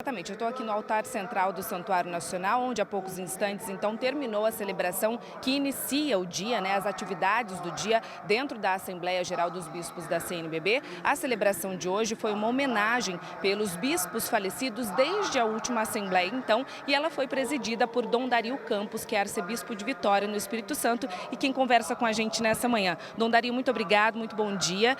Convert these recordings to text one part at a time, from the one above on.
Exatamente, eu estou aqui no altar central do Santuário Nacional, onde há poucos instantes, então, terminou a celebração que inicia o dia, as atividades do dia dentro da Assembleia Geral dos Bispos da CNBB. A celebração de hoje foi uma homenagem pelos bispos falecidos desde a última Assembleia, então, e ela foi presidida por Dom Dario Campos, que é arcebispo de Vitória, no Espírito Santo, e quem conversa com a gente nessa manhã. Dom Dario, muito obrigado, muito bom dia.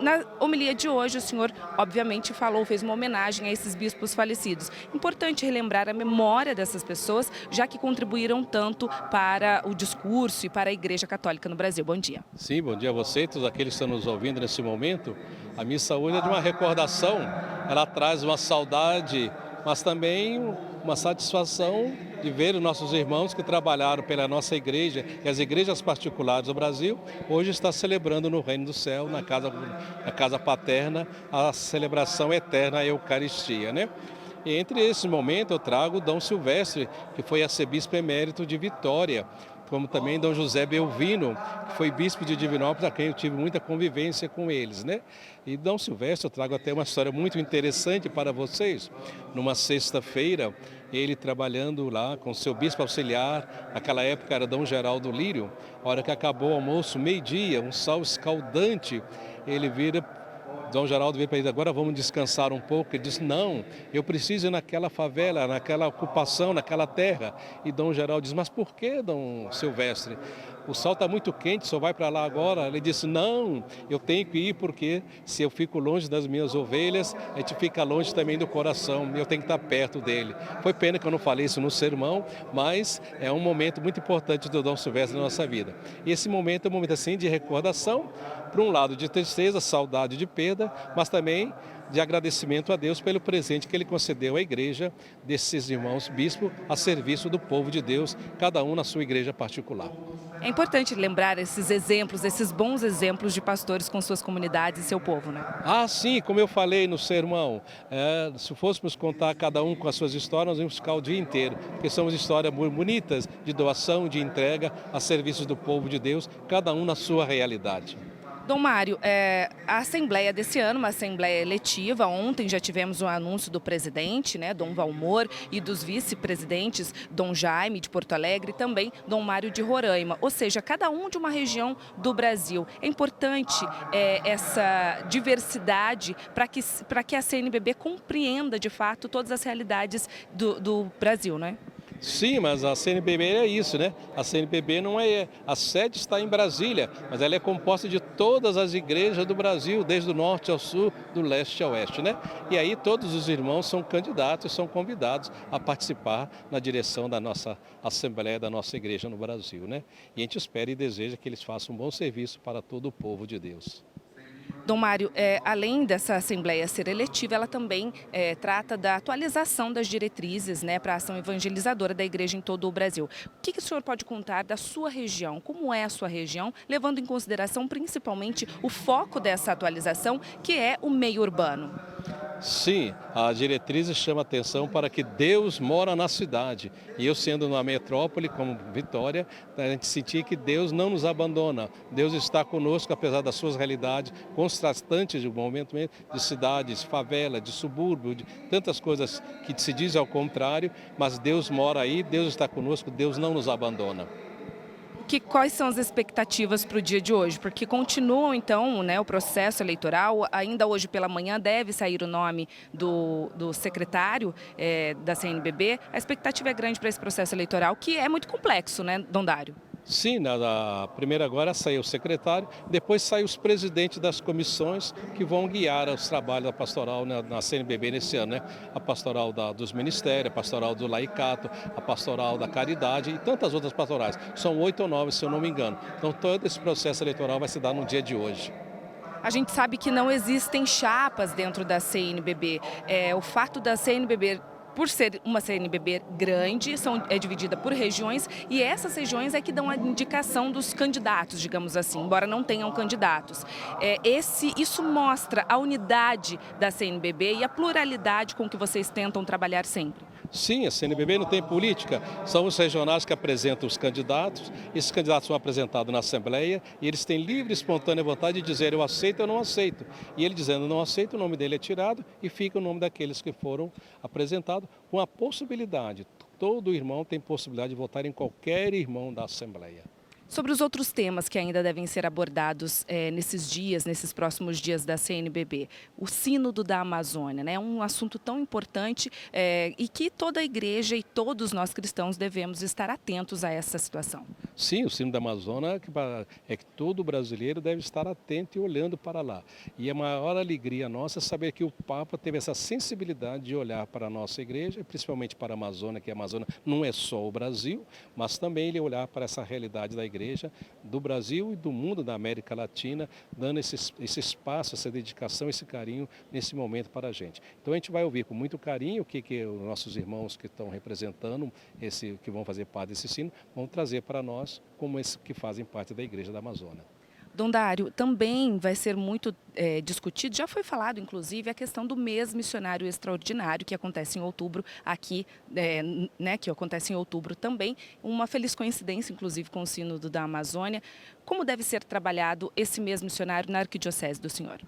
Na homilia de hoje, o senhor, obviamente, fez uma homenagem a esses bispos falecidos. Importante relembrar a memória dessas pessoas, já que contribuíram tanto para o discurso e para a Igreja Católica no Brasil. Bom dia. Sim, bom dia a você e todos aqueles que estão nos ouvindo nesse momento. A missa hoje é de uma recordação, ela traz uma saudade, mas também uma satisfação de ver os nossos irmãos que trabalharam pela nossa igreja e as igrejas particulares do Brasil, hoje está celebrando no Reino do Céu, na casa paterna, a celebração eterna, a Eucaristia, E entre esse momento eu trago Dom Silvestre, que foi arcebispo emérito de Vitória, como também Dom José Belvino, que foi bispo de Divinópolis, a quem eu tive muita convivência com eles, E Dom Silvestre, eu trago até uma história muito interessante para vocês. Numa sexta-feira, ele trabalhando lá com seu bispo auxiliar, naquela época era Dom Geraldo Lírio, a hora que acabou o almoço, meio-dia, um sol escaldante, ele vira... Dom Geraldo veio para ele, agora vamos descansar um pouco. Ele disse, não, eu preciso ir naquela favela, naquela ocupação, naquela terra. E Dom Geraldo disse, mas por que, Dom Silvestre? O sol está muito quente, só vai para lá agora. Ele disse, não, eu tenho que ir porque se eu fico longe das minhas ovelhas, a gente fica longe também do coração, eu tenho que estar perto dele. Foi pena que eu não falei isso no sermão, mas é um momento muito importante do Dom Silvestre na nossa vida. E esse momento é um momento assim de recordação, por um lado de tristeza, saudade de perda, mas também de agradecimento a Deus pelo presente que Ele concedeu à igreja desses irmãos bispos a serviço do povo de Deus, cada um na sua igreja particular. É importante lembrar esses exemplos, esses bons exemplos de pastores com suas comunidades e seu povo, Ah, sim, como eu falei no sermão, se fôssemos contar cada um com as suas histórias, nós íamos ficar o dia inteiro, porque são histórias bonitas de doação, de entrega a serviço do povo de Deus, cada um na sua realidade. Dom Mário, a Assembleia desse ano, uma Assembleia eletiva, ontem já tivemos um anúncio do presidente, Dom Valmor, e dos vice-presidentes, Dom Jaime de Porto Alegre e também Dom Mário de Roraima, ou seja, cada um de uma região do Brasil. É importante essa diversidade para que a CNBB compreenda de fato todas as realidades do Brasil, Sim, mas a CNBB é isso, A CNBB não é... A sede está em Brasília, mas ela é composta de todas as igrejas do Brasil, desde o norte ao sul, do leste ao oeste, E aí todos os irmãos são candidatos, são convidados a participar na direção da nossa Assembleia, da nossa igreja no Brasil, E a gente espera e deseja que eles façam um bom serviço para todo o povo de Deus. Dom Mário, além dessa Assembleia ser eletiva, ela também trata da atualização das diretrizes para a ação evangelizadora da Igreja em todo o Brasil. O que o senhor pode contar da sua região? Como é a sua região, levando em consideração principalmente o foco dessa atualização, que é o meio urbano? Sim, a diretriz chama atenção para que Deus mora na cidade. E eu sendo numa metrópole como Vitória, a gente sentir que Deus não nos abandona. Deus está conosco, apesar das suas realidades contrastantes de momento de cidades, favela, de subúrbio, de tantas coisas que se diz ao contrário, mas Deus mora aí, Deus está conosco, Deus não nos abandona. Quais são as expectativas para o dia de hoje? Porque continuam, então, o processo eleitoral. Ainda hoje pela manhã deve sair o nome do secretário da CNBB. A expectativa é grande para esse processo eleitoral, que é muito complexo, Dom Dário? Sim, primeiro agora saiu o secretário, depois saem os presidentes das comissões que vão guiar os trabalhos da pastoral na CNBB nesse ano, A pastoral dos ministérios, a pastoral do laicato, a pastoral da caridade e tantas outras pastorais. São 8 ou 9, se eu não me engano. Então todo esse processo eleitoral vai se dar no dia de hoje. A gente sabe que não existem chapas dentro da CNBB. O fato da CNBB Por ser uma CNBB grande, é dividida por regiões e essas regiões é que dão a indicação dos candidatos, digamos assim, embora não tenham candidatos. Isso mostra a unidade da CNBB e a pluralidade com que vocês tentam trabalhar sempre. Sim, a CNBB não tem política, são os regionais que apresentam os candidatos, esses candidatos são apresentados na Assembleia e eles têm livre e espontânea vontade de dizer eu aceito ou não aceito. E ele dizendo não aceito, o nome dele é tirado e fica o nome daqueles que foram apresentados com a possibilidade, todo irmão tem possibilidade de votar em qualquer irmão da Assembleia. Sobre os outros temas que ainda devem ser abordados nesses próximos dias da CNBB, o Sínodo da Amazônia, né, é um assunto tão importante e que toda a igreja e todos nós cristãos devemos estar atentos a essa situação. Sim, o Sínodo da Amazônia é que todo brasileiro deve estar atento e olhando para lá. E a maior alegria nossa é saber que o Papa teve essa sensibilidade de olhar para a nossa igreja, principalmente para a Amazônia, que a Amazônia não é só o Brasil, mas também ele olhar para essa realidade da igreja do Brasil e do mundo da América Latina, dando esse espaço, essa dedicação, esse carinho nesse momento para a gente. Então a gente vai ouvir com muito carinho o que os nossos irmãos que estão representando, que vão fazer parte desse sino, vão trazer para nós como esses que fazem parte da Igreja da Amazônia. Dom Dário, também vai ser muito discutido, já foi falado inclusive, a questão do mês missionário extraordinário que acontece em outubro aqui, que acontece em outubro também, uma feliz coincidência inclusive com o Sínodo da Amazônia. Como deve ser trabalhado esse mês missionário na Arquidiocese do Senhor?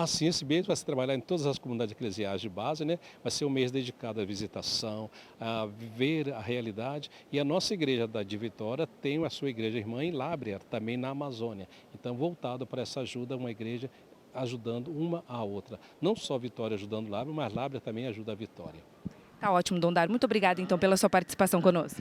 Sim, esse mês vai se trabalhar em todas as comunidades eclesiais de base, né? Vai ser um mês dedicado à visitação, a viver a realidade. E a nossa igreja de Vitória tem a sua igreja irmã em Lábrea, também na Amazônia. Então, voltado para essa ajuda, uma igreja ajudando uma à outra. Não só Vitória ajudando Lábrea, mas Lábrea também ajuda a Vitória. Tá ótimo, Dom Dário. Muito obrigada, então, pela sua participação conosco.